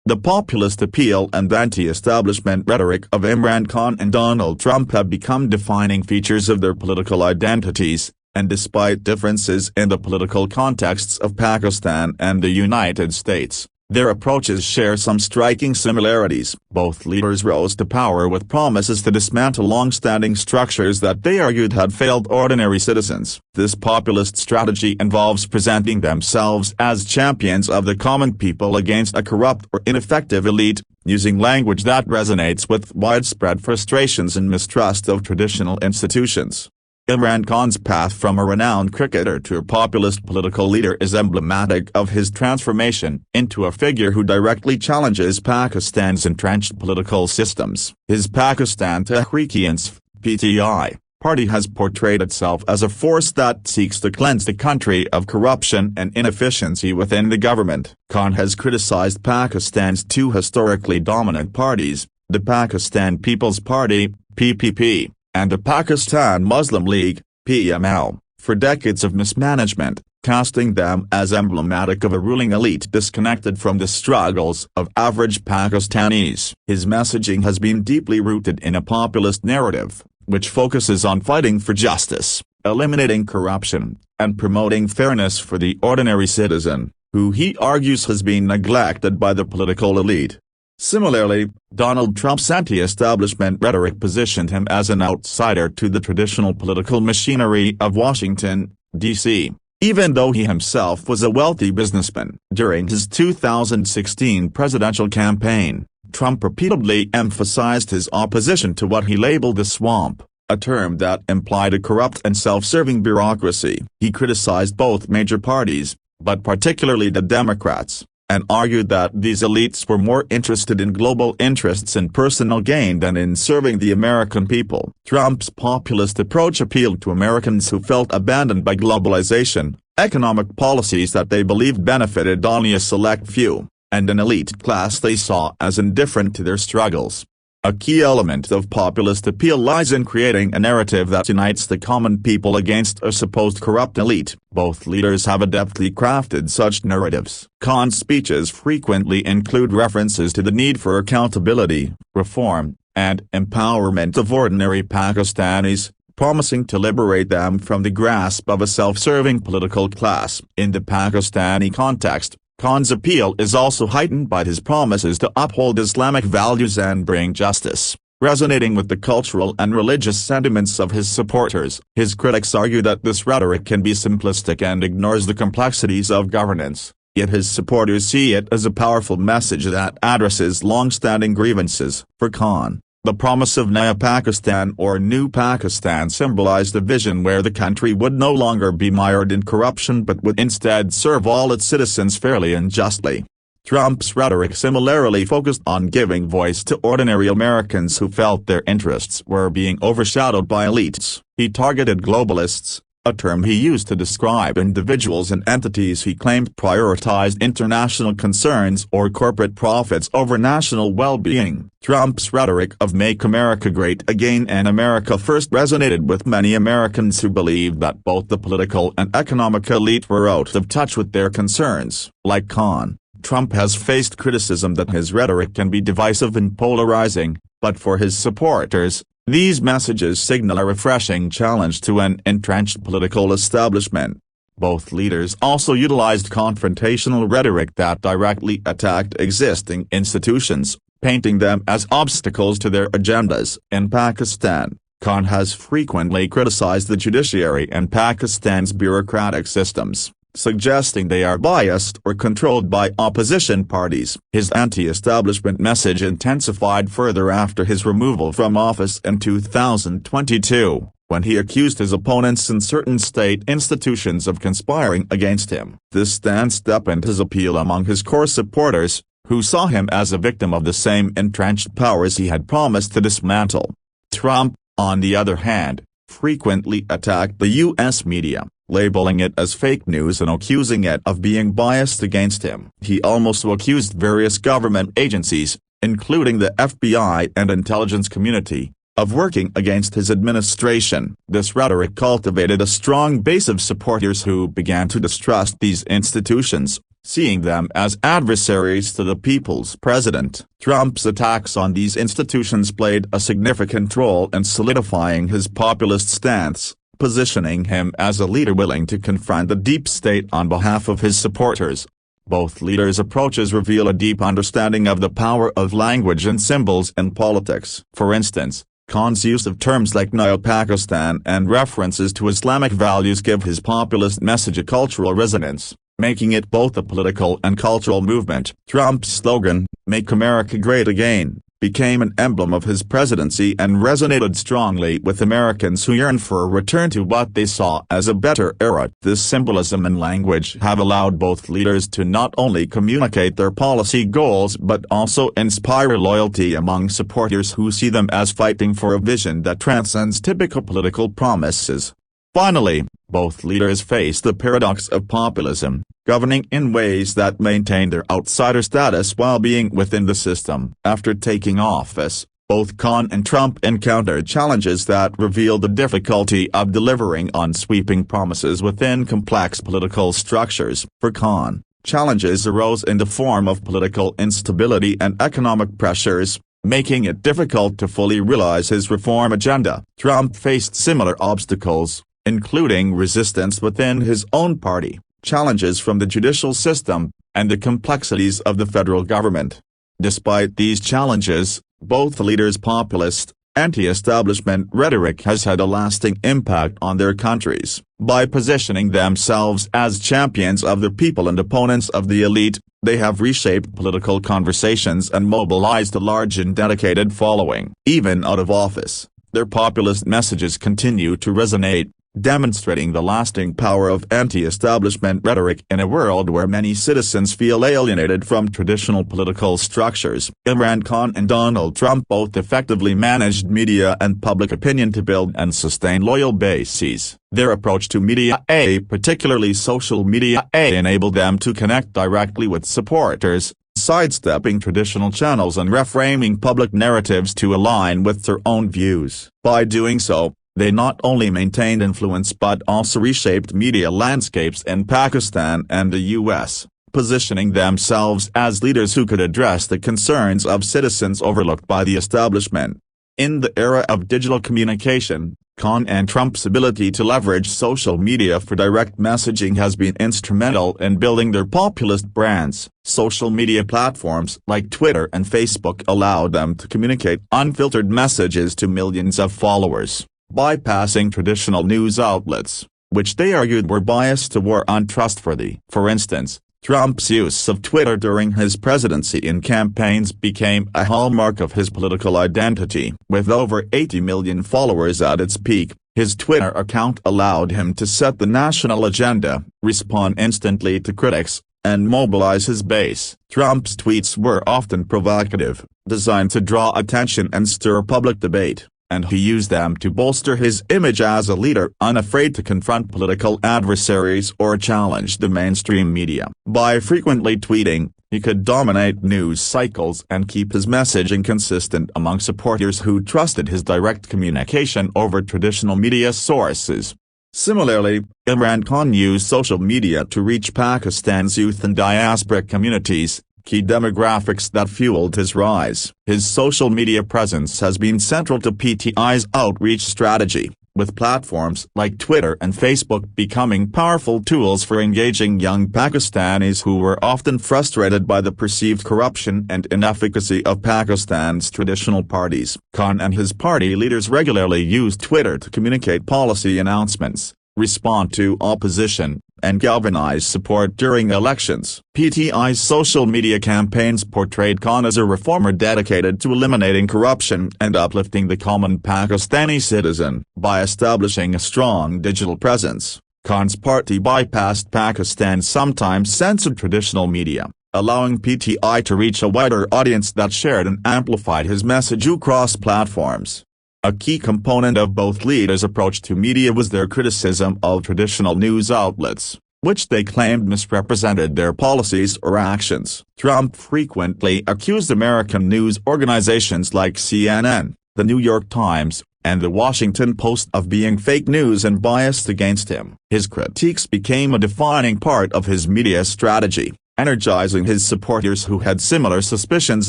The populist appeal and anti-establishment rhetoric of Imran Khan and Donald Trump have become defining features of their political identities, and despite differences in the political contexts of Pakistan and the United States, their approaches share some striking similarities. Both leaders rose to power with promises to dismantle long-standing structures that they argued had failed ordinary citizens. This populist strategy involves presenting themselves as champions of the common people against a corrupt or ineffective elite, using language that resonates with widespread frustrations and mistrust of traditional institutions. Imran Khan's path from a renowned cricketer to a populist political leader is emblematic of his transformation into a figure who directly challenges Pakistan's entrenched political systems. His Pakistan Tehreek-e-Insaf (PTI) party has portrayed itself as a force that seeks to cleanse the country of corruption and inefficiency within the government. Khan has criticized Pakistan's two historically dominant parties, the Pakistan People's Party (PPP), and the Pakistan Muslim League, PML, for decades of mismanagement, casting them as emblematic of a ruling elite disconnected from the struggles of average Pakistanis. His messaging has been deeply rooted in a populist narrative, which focuses on fighting for justice, eliminating corruption, and promoting fairness for the ordinary citizen, who he argues has been neglected by the political elite. Similarly, Donald Trump's anti-establishment rhetoric positioned him as an outsider to the traditional political machinery of Washington, D.C., even though he himself was a wealthy businessman. During his 2016 presidential campaign, Trump repeatedly emphasized his opposition to what he labeled the swamp, a term that implied a corrupt and self-serving bureaucracy. He criticized both major parties, but particularly the Democrats, and argued that these elites were more interested in global interests and personal gain than in serving the American people. Trump's populist approach appealed to Americans who felt abandoned by globalization, economic policies that they believed benefited only a select few, and an elite class they saw as indifferent to their struggles. A key element of populist appeal lies in creating a narrative that unites the common people against a supposed corrupt elite. Both leaders have adeptly crafted such narratives. Khan's speeches frequently include references to the need for accountability, reform, and empowerment of ordinary Pakistanis, promising to liberate them from the grasp of a self-serving political class. In the Pakistani context, Khan's appeal is also heightened by his promises to uphold Islamic values and bring justice, resonating with the cultural and religious sentiments of his supporters. His critics argue that this rhetoric can be simplistic and ignores the complexities of governance, yet his supporters see it as a powerful message that addresses long-standing grievances. For Khan, the promise of Naya Pakistan or New Pakistan symbolized a vision where the country would no longer be mired in corruption but would instead serve all its citizens fairly and justly. Trump's rhetoric similarly focused on giving voice to ordinary Americans who felt their interests were being overshadowed by elites. He targeted globalists, a term he used to describe individuals and entities he claimed prioritized international concerns or corporate profits over national well-being. Trump's rhetoric of Make America Great Again and America First resonated with many Americans who believed that both the political and economic elite were out of touch with their concerns. Like Khan, Trump has faced criticism that his rhetoric can be divisive and polarizing, but for his supporters, these messages signal a refreshing challenge to an entrenched political establishment. Both leaders also utilized confrontational rhetoric that directly attacked existing institutions, painting them as obstacles to their agendas. In Pakistan, Khan has frequently criticized the judiciary and Pakistan's bureaucratic systems, suggesting they are biased or controlled by opposition parties. His anti-establishment message intensified further after his removal from office in 2022, when he accused his opponents and certain state institutions of conspiring against him. This stance deepened his appeal among his core supporters, who saw him as a victim of the same entrenched powers he had promised to dismantle. Trump, on the other hand, frequently attacked the U.S. media, labeling it as fake news and accusing it of being biased against him. He also accused various government agencies, including the FBI and intelligence community, of working against his administration. This rhetoric cultivated a strong base of supporters who began to distrust these institutions, seeing them as adversaries to the people's president. Trump's attacks on these institutions played a significant role in solidifying his populist stance, positioning him as a leader willing to confront the deep state on behalf of his supporters. Both leaders' approaches reveal a deep understanding of the power of language and symbols in politics. For instance, Khan's use of terms like U.S Pakistan and references to Islamic values give his populist message a cultural resonance, making it both a political and cultural movement. Trump's slogan, "Make America Great Again," became an emblem of his presidency and resonated strongly with Americans who yearn for a return to what they saw as a better era. This symbolism and language have allowed both leaders to not only communicate their policy goals but also inspire loyalty among supporters who see them as fighting for a vision that transcends typical political promises. Finally, both leaders face the paradox of populism, governing in ways that maintain their outsider status while being within the system. After taking office, both Khan and Trump encountered challenges that reveal the difficulty of delivering on sweeping promises within complex political structures. For Khan, challenges arose in the form of political instability and economic pressures, making it difficult to fully realize his reform agenda. Trump faced similar obstacles, including resistance within his own party, challenges from the judicial system, and the complexities of the federal government. Despite these challenges, both leaders' populist, anti-establishment rhetoric has had a lasting impact on their countries. By positioning themselves as champions of the people and opponents of the elite, they have reshaped political conversations and mobilized a large and dedicated following. Even out of office, their populist messages continue to resonate, demonstrating the lasting power of anti-establishment rhetoric in a world where many citizens feel alienated from traditional political structures. Imran Khan and Donald Trump both effectively managed media and public opinion to build and sustain loyal bases. Their approach to media, particularly social media, enabled them to connect directly with supporters, sidestepping traditional channels and reframing public narratives to align with their own views. By doing so, they not only maintained influence but also reshaped media landscapes in Pakistan and the U.S., positioning themselves as leaders who could address the concerns of citizens overlooked by the establishment. In the era of digital communication, Khan and Trump's ability to leverage social media for direct messaging has been instrumental in building their populist brands. Social media platforms like Twitter and Facebook allowed them to communicate unfiltered messages to millions of followers, bypassing traditional news outlets, which they argued were biased or untrustworthy. For instance, Trump's use of Twitter during his presidency in campaigns became a hallmark of his political identity. With over 80 million followers at its peak, his Twitter account allowed him to set the national agenda, respond instantly to critics, and mobilize his base. Trump's tweets were often provocative, designed to draw attention and stir public debate, and he used them to bolster his image as a leader unafraid to confront political adversaries or challenge the mainstream media. By frequently tweeting, he could dominate news cycles and keep his messaging consistent among supporters who trusted his direct communication over traditional media sources. Similarly, Imran Khan used social media to reach Pakistan's youth and diasporic communities, key demographics that fueled his rise. His social media presence has been central to PTI's outreach strategy, with platforms like Twitter and Facebook becoming powerful tools for engaging young Pakistanis who were often frustrated by the perceived corruption and inefficacy of Pakistan's traditional parties. Khan and his party leaders regularly use Twitter to communicate policy announcements, respond to opposition, and galvanize support during elections. PTI's social media campaigns portrayed Khan as a reformer dedicated to eliminating corruption and uplifting the common Pakistani citizen. By establishing a strong digital presence, Khan's party bypassed Pakistan's sometimes censored traditional media, allowing PTI to reach a wider audience that shared and amplified his message across platforms. A key component of both leaders' approach to media was their criticism of traditional news outlets, which they claimed misrepresented their policies or actions. Trump frequently accused American news organizations like CNN, The New York Times, and The Washington Post of being fake news and biased against him. His critiques became a defining part of his media strategy, energizing his supporters who had similar suspicions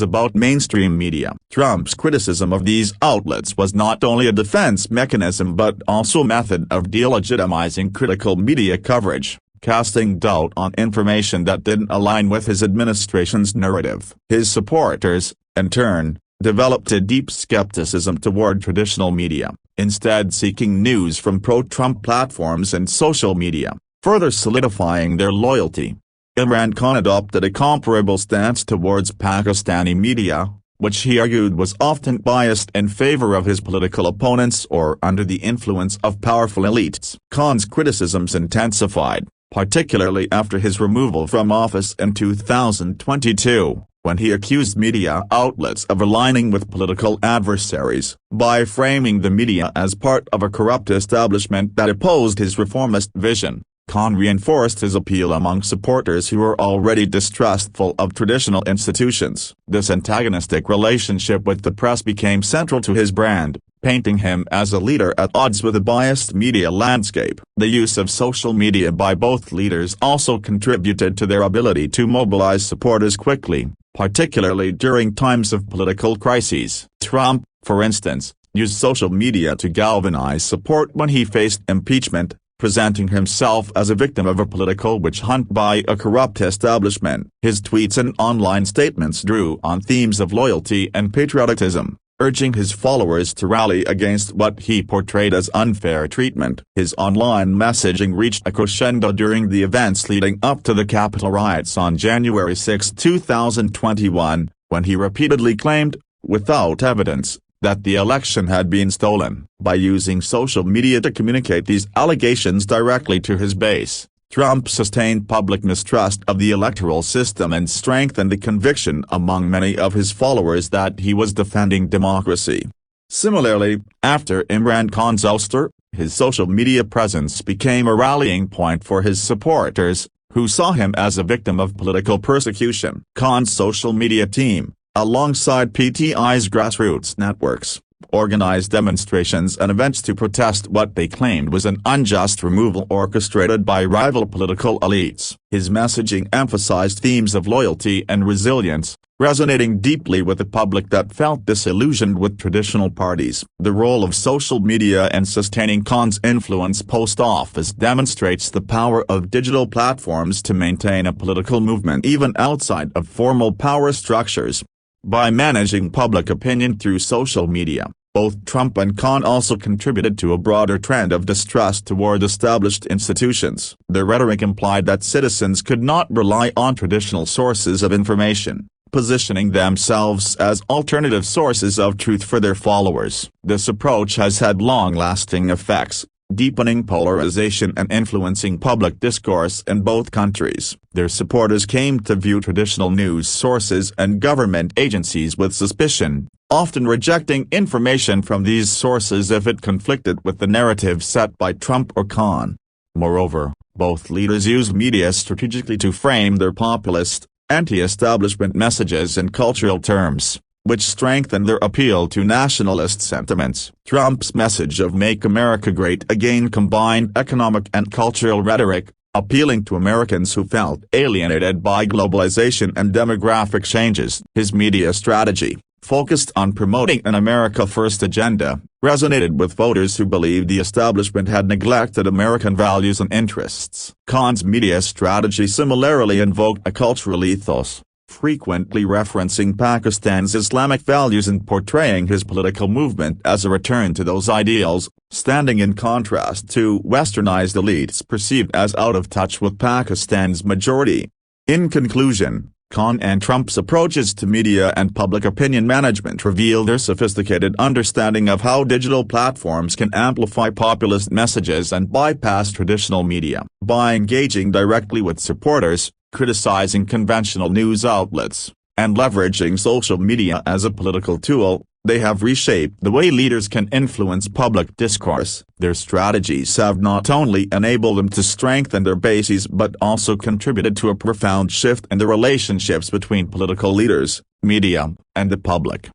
about mainstream media. Trump's criticism of these outlets was not only a defense mechanism but also a method of delegitimizing critical media coverage, casting doubt on information that didn't align with his administration's narrative. His supporters, in turn, developed a deep skepticism toward traditional media, instead seeking news from pro-Trump platforms and social media, further solidifying their loyalty. Imran Khan adopted a comparable stance towards Pakistani media, which he argued was often biased in favor of his political opponents or under the influence of powerful elites. Khan's criticisms intensified, particularly after his removal from office in 2022, when he accused media outlets of aligning with political adversaries. By framing the media as part of a corrupt establishment that opposed his reformist vision, Khan reinforced his appeal among supporters who were already distrustful of traditional institutions. This antagonistic relationship with the press became central to his brand, painting him as a leader at odds with a biased media landscape. The use of social media by both leaders also contributed to their ability to mobilize supporters quickly, particularly during times of political crises. Trump, for instance, used social media to galvanize support when he faced impeachment, presenting himself as a victim of a political witch hunt by a corrupt establishment. His tweets and online statements drew on themes of loyalty and patriotism, urging his followers to rally against what he portrayed as unfair treatment. His online messaging reached a crescendo during the events leading up to the Capitol riots on January 6, 2021, when he repeatedly claimed, without evidence, that the election had been stolen. By using social media to communicate these allegations directly to his base, Trump sustained public mistrust of the electoral system and strengthened the conviction among many of his followers that he was defending democracy. Similarly, after Imran Khan's ouster, his social media presence became a rallying point for his supporters, who saw him as a victim of political persecution. Khan's social media team, alongside PTI's grassroots networks, organized demonstrations and events to protest what they claimed was an unjust removal orchestrated by rival political elites. His messaging emphasized themes of loyalty and resilience, resonating deeply with a public that felt disillusioned with traditional parties. The role of social media in sustaining Khan's influence post-office demonstrates the power of digital platforms to maintain a political movement even outside of formal power structures. By managing public opinion through social media, both Trump and Khan also contributed to a broader trend of distrust toward established institutions. Their rhetoric implied that citizens could not rely on traditional sources of information, positioning themselves as alternative sources of truth for their followers. This approach has had long-lasting effects, deepening polarization and influencing public discourse in both countries. Their supporters came to view traditional news sources and government agencies with suspicion, often rejecting information from these sources if it conflicted with the narrative set by Trump or Khan. Moreover, both leaders used media strategically to frame their populist, anti-establishment messages in cultural terms, which strengthened their appeal to nationalist sentiments. Trump's message of "Make America Great Again" combined economic and cultural rhetoric, appealing to Americans who felt alienated by globalization and demographic changes. His media strategy, focused on promoting an America First agenda, resonated with voters who believed the establishment had neglected American values and interests. Khan's media strategy similarly invoked a cultural ethos, frequently referencing Pakistan's Islamic values and portraying his political movement as a return to those ideals, standing in contrast to westernized elites perceived as out of touch with Pakistan's majority. In conclusion, Khan and Trump's approaches to media and public opinion management reveal their sophisticated understanding of how digital platforms can amplify populist messages and bypass traditional media. By engaging directly with supporters, criticizing conventional news outlets, and leveraging social media as a political tool, they have reshaped the way leaders can influence public discourse. Their strategies have not only enabled them to strengthen their bases but also contributed to a profound shift in the relationships between political leaders, media, and the public.